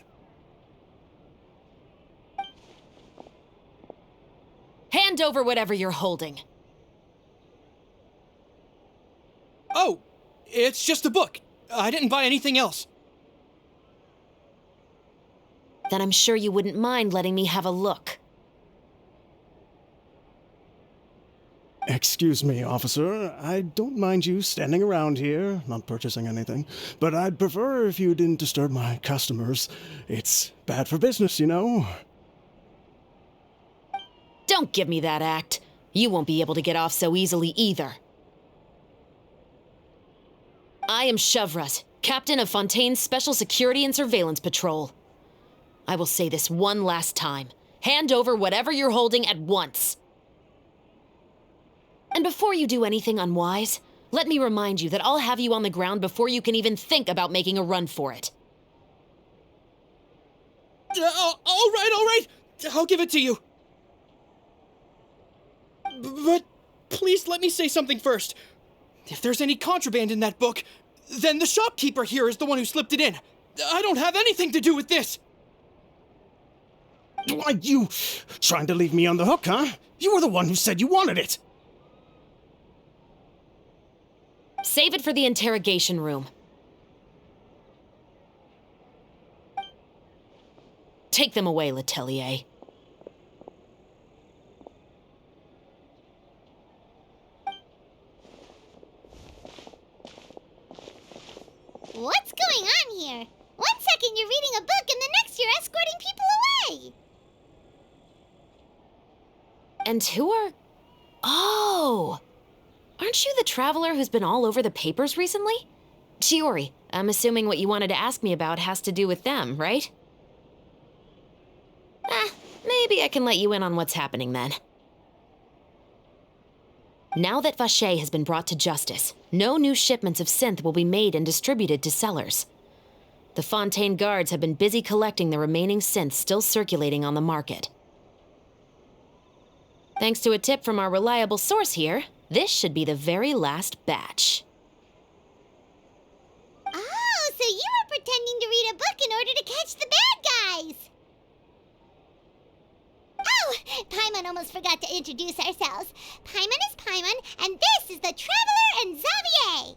Hand over whatever you're holding. Oh, it's just a book. I didn't buy anything else. Then I'm sure you wouldn't mind letting me have a look. Excuse me, officer. I don't mind you standing around here, not purchasing anything, but I'd prefer if you didn't disturb my customers. It's bad for business, you know. Don't give me that act. You won't be able to get off so easily either. I am Shavraz, captain of Fontaine's Special Security and Surveillance Patrol. I will say this one last time. Hand over whatever you're holding at once. And before you do anything unwise, let me remind you that I'll have you on the ground before you can even think about making a run for it. All right. I'll give it to you. But please let me say something first. If there's any contraband in that book, then the shopkeeper here is the one who slipped it in. I don't have anything to do with this. Why, you trying to leave me on the hook, huh? You were the one who said you wanted it. Save it for the interrogation room. Take them away, Letelier. What's going on here? 1 second you're reading a book and the next you're escorting people away. And who are... Oh! Aren't you the traveler who's been all over the papers recently? Chiori, I'm assuming what you wanted to ask me about has to do with them, right? Maybe I can let you in on what's happening then. Now that Vacher has been brought to justice, no new shipments of synth will be made and distributed to sellers. The Fontaine guards have been busy collecting the remaining synths still circulating on the market. Thanks to a tip from our reliable source here, this should be the very last batch. Oh, so you were pretending to read a book in order to catch the bad guys. Oh, Pаймon almost forgot to introduce ourselves. Pаймon is Pаймon, and this is the Traveler and Xavier.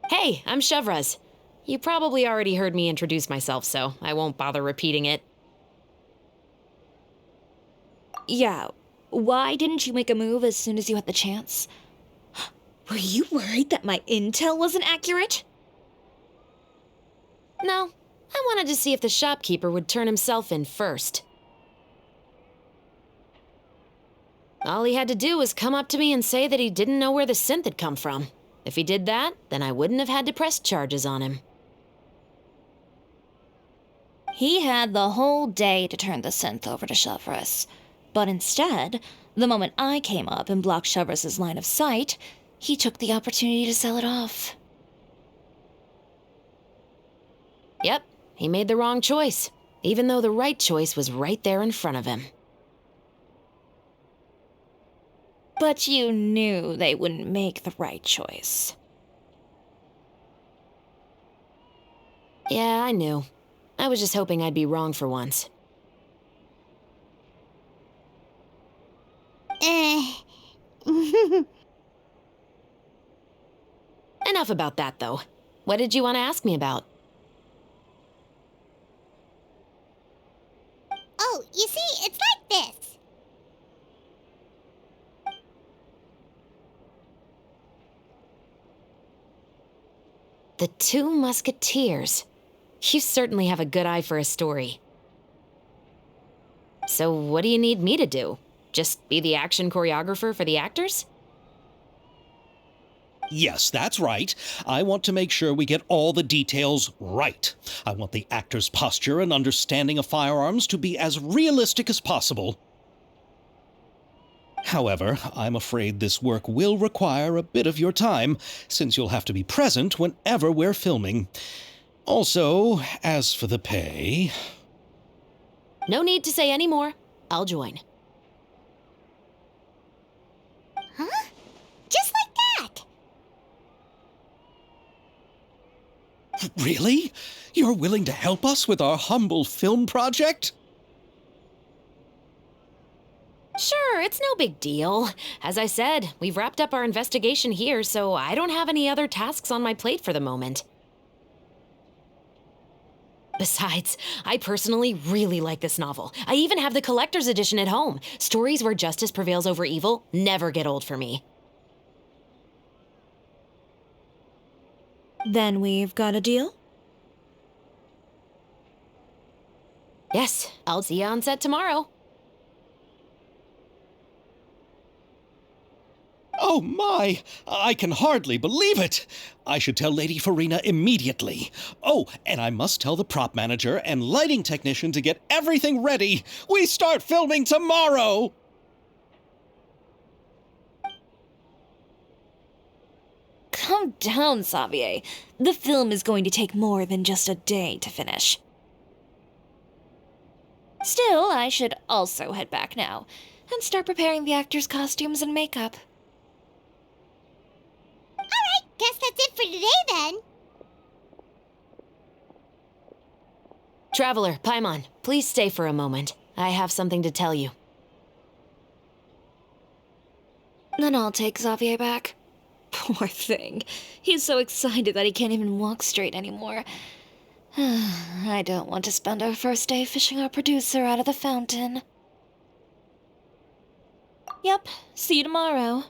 Hey, I'm Shavraz. You probably already heard me introduce myself, so I won't bother repeating it. Yeah, why didn't you make a move as soon as you had the chance? Were you worried that my intel wasn't accurate? No, I wanted to see if the shopkeeper would turn himself in first. All he had to do was come up to me and say that he didn't know where the synth had come from. If he did that, then I wouldn't have had to press charges on him. He had the whole day to turn the synth over to Shavraz. But instead, the moment I came up and blocked Shavraz's line of sight, he took the opportunity to sell it off. Yep, he made the wrong choice, even though the right choice was right there in front of him. But you knew they wouldn't make the right choice. Yeah, I knew. I was just hoping I'd be wrong for once. Enough about that, though. What did you want to ask me about? Oh, you see, it's like this. The Two Musketeers. You certainly have a good eye for a story. So what do you need me to do? Just be the action choreographer for the actors? Yes, that's right. I want to make sure we get all the details right. I want the actor's posture and understanding of firearms to be as realistic as possible. However, I'm afraid this work will require a bit of your time, since you'll have to be present whenever we're filming. Also, as for the pay... No need to say any more. I'll join. Huh? Just like that. Really? You're willing to help us with our humble film project? Sure, it's no big deal. As I said, we've wrapped up our investigation here, so I don't have any other tasks on my plate for the moment. Besides, I personally really like this novel. I even have the collector's edition at home. Stories where justice prevails over evil never get old for me. Then we've got a deal? Yes, I'll see you on set tomorrow. Oh my! I can hardly believe it! I should tell Lady Farina immediately. Oh, and I must tell the prop manager and lighting technician to get everything ready. We start filming tomorrow! Calm down, Xavier. The film is going to take more than just a day to finish. Still, I should also head back now and start preparing the actors' costumes and makeup. Alright, guess that's it for today then. Traveler, Pаймon, please stay for a moment. I have something to tell you. Then I'll take Xavier back. Poor thing. He's so excited that he can't even walk straight anymore. I don't want to spend our first day fishing our producer out of the fountain. Yep, see you tomorrow.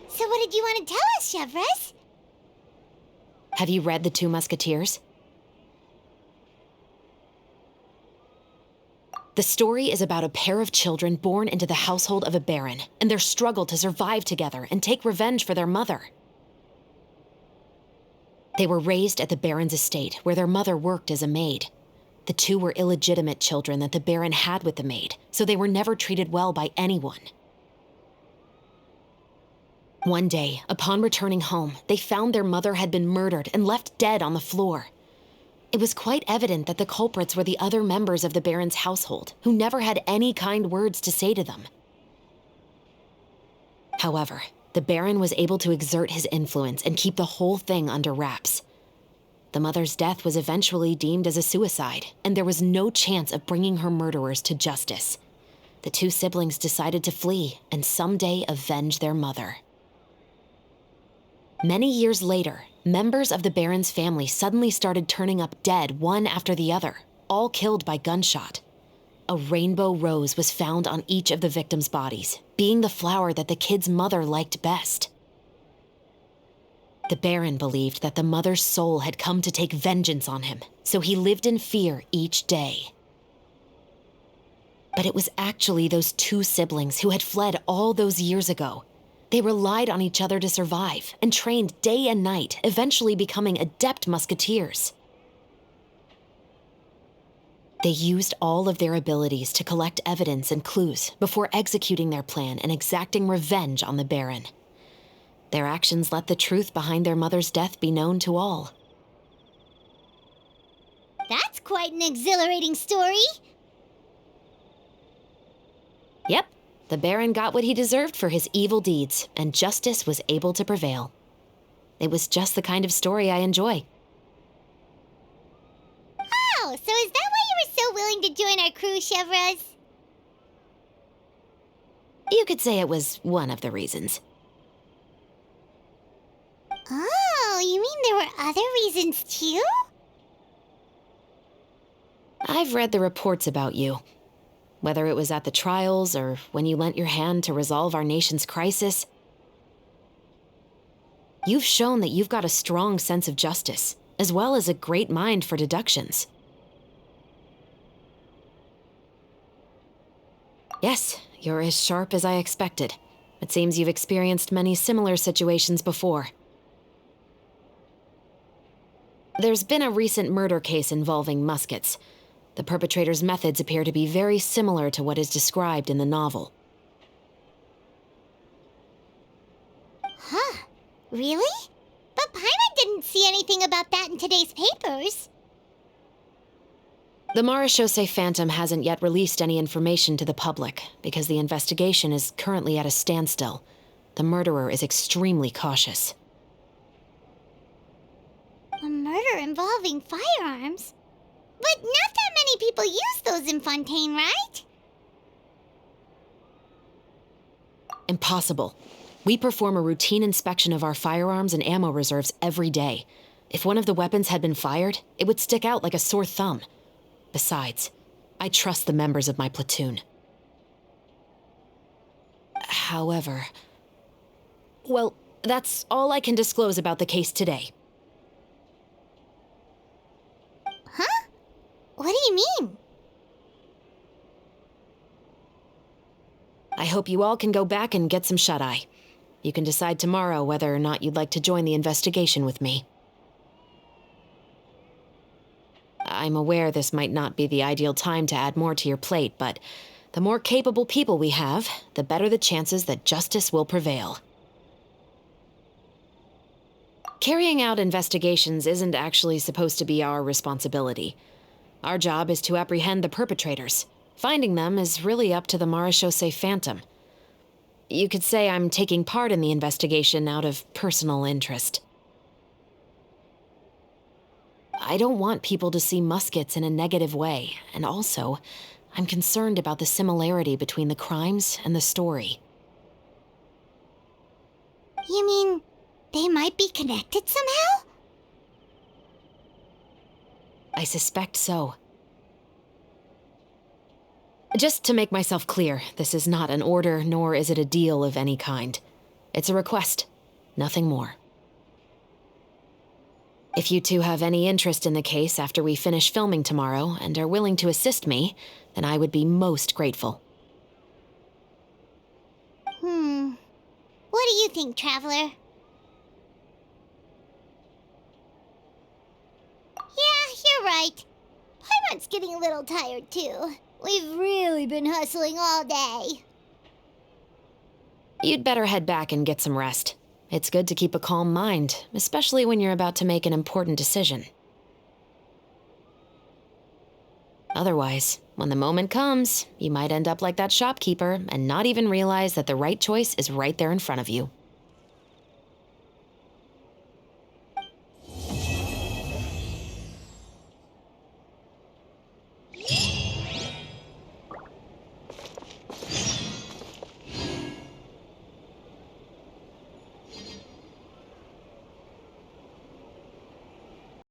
So what did you want to tell us, Chevres? Have you read The Two Musketeers? The story is about a pair of children born into the household of a baron and their struggle to survive together and take revenge for their mother. They were raised at the baron's estate, where their mother worked as a maid. The two were illegitimate children that the baron had with the maid, so they were never treated well by anyone. One day, upon returning home, they found their mother had been murdered and left dead on the floor. It was quite evident that the culprits were the other members of the baron's household, who never had any kind words to say to them. However, the baron was able to exert his influence and keep the whole thing under wraps. The mother's death was eventually deemed as a suicide, and there was no chance of bringing her murderers to justice. The two siblings decided to flee and someday avenge their mother. Many years later, members of the baron's family suddenly started turning up dead one after the other, all killed by gunshot. A rainbow rose was found on each of the victims' bodies, being the flower that the kid's mother liked best. The baron believed that the mother's soul had come to take vengeance on him, so he lived in fear each day. But it was actually those two siblings who had fled all those years ago. They relied on each other to survive and trained day and night, eventually becoming adept musketeers. They used all of their abilities to collect evidence and clues before executing their plan and exacting revenge on the baron. Their actions let the truth behind their mother's death be known to all. That's quite an exhilarating story. Yep. The Baron got what he deserved for his evil deeds, and justice was able to prevail. It was just the kind of story I enjoy. Oh, so is that why you were so willing to join our crew, Chevres? You could say it was one of the reasons. Oh, you mean there were other reasons too? I've read the reports about you. Whether it was at the trials or when you lent your hand to resolve our nation's crisis, you've shown that you've got a strong sense of justice, as well as a great mind for deductions. Yes, you're as sharp as I expected. It seems you've experienced many similar situations before. There's been a recent murder case involving muskets. The perpetrator's methods appear to be very similar to what is described in the novel. Huh. Really? But Pаймon didn't see anything about that in today's papers. The Marechaussee Phantom hasn't yet released any information to the public because the investigation is currently at a standstill. The murderer is extremely cautious. A murder involving firearms? But not that many people use those in Fontaine, right? Impossible. We perform a routine inspection of our firearms and ammo reserves every day. If one of the weapons had been fired, it would stick out like a sore thumb. Besides, I trust the members of my platoon. However, well, that's all I can disclose about the case today. Huh? What do you mean? I hope you all can go back and get some shut-eye. You can decide tomorrow whether or not you'd like to join the investigation with me. I'm aware this might not be the ideal time to add more to your plate, but the more capable people we have, the better the chances that justice will prevail. Carrying out investigations isn't actually supposed to be our responsibility. Our job is to apprehend the perpetrators. Finding them is really up to the Marechaussee Phantom. You could say I'm taking part in the investigation out of personal interest. I don't want people to see muskets in a negative way, and also, I'm concerned about the similarity between the crimes and the story. You mean they might be connected somehow? I suspect so. Just to make myself clear, this is not an order, nor is it a deal of any kind. It's a request, nothing more. If you two have any interest in the case after we finish filming tomorrow and are willing to assist me, then I would be most grateful. What do you think, Traveler? Yeah, you're right. Paimon's getting a little tired, too. We've really been hustling all day. You'd better head back and get some rest. It's good to keep a calm mind, especially when you're about to make an important decision. Otherwise, when the moment comes, you might end up like that shopkeeper and not even realize that the right choice is right there in front of you.